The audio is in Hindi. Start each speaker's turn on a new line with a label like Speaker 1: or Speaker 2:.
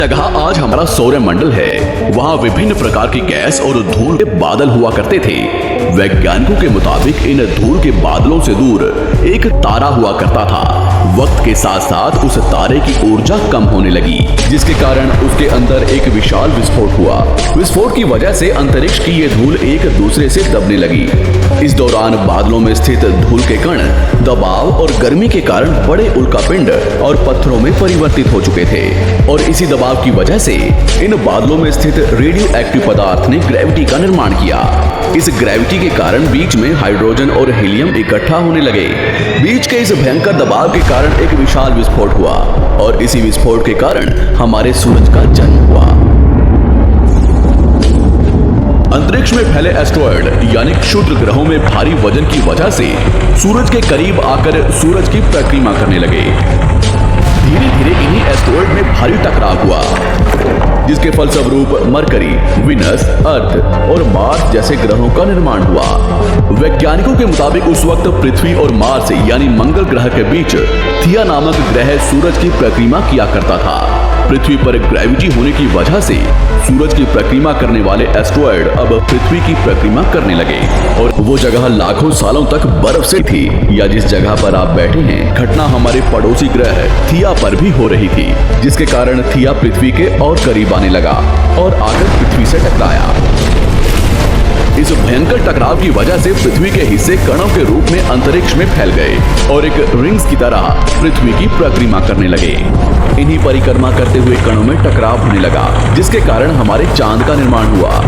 Speaker 1: जगह आज हमारा सौरमंडल है, वहाँ विभिन्न प्रकार की गैस और धूल के बादल हुआ करते थे। वैज्ञानिकों के मुताबिक इन धूल के बादलों से दूर एक तारा हुआ करता था। वक्त के साथ साथ उस तारे की ऊर्जा कम होने लगी, जिसके कारण उसके अंदर एक विशाल विस्फोट हुआ। विस्फोट की वजह से अंतरिक्ष की ये धूल एक दूसरे से दबने लगी। इस दौरान बादलों में स्थित धूल के कण दबाव और गर्मी के कारण बड़े उल्कापिंड और पत्थरों में परिवर्तित हो चुके थे, और इसी दबाव की वजह से इन बादलों में स्थित रेडियो एक्टिव पदार्थ ने ग्रेविटी का निर्माण किया। इस ग्रेविटी के कारण बीच में हाइड्रोजन और हीलियम इकट्ठा होने लगे। बीच के इस भयंकर दबाव के कारण एक विशाल विस्फोट हुआ, और इसी विस्फोट के कारण हमारे सूरज का जन्म हुआ। अंतरिक्ष में फैले एस्ट्रॉयड यानी क्षुद्र ग्रहों में भारी वजन की वजह से सूरज के करीब आकर सूरज की परिक्रमा करने लगे। धीरे धीरे इन्हीं एस्ट्रॉयड में भारी टकराव हुआ, जिसके फलस्वरूप मरकरी, विनस, अर्थ और मार्स जैसे ग्रहों का निर्माण हुआ। वैज्ञानिकों के मुताबिक उस वक्त पृथ्वी और मार्स यानी मंगल ग्रह के बीच थिया नामक ग्रह सूरज की परिक्रमा किया करता था। पृथ्वी पर ग्रेविटी होने की वजह से सूरज की परिक्रमा करने वाले एस्ट्रॉयड अब पृथ्वी की परिक्रमा करने लगे, और वो जगह लाखों सालों तक बर्फ से थी, या जिस जगह पर आप बैठे हैं घटना हमारे पड़ोसी ग्रह थिया पर भी हो रही थी, जिसके कारण थिया पृथ्वी के और करीब आने लगा और आकर पृथ्वी से टकराया। इस भयंकर टकराव की वजह से पृथ्वी के हिस्से कणों के रूप में अंतरिक्ष में फैल गए और एक रिंग्स की तरह पृथ्वी की परिक्रमा करने लगे। इन्हीं परिक्रमा करते हुए कणों में टकराव होने लगा, जिसके कारण हमारे चांद का निर्माण हुआ।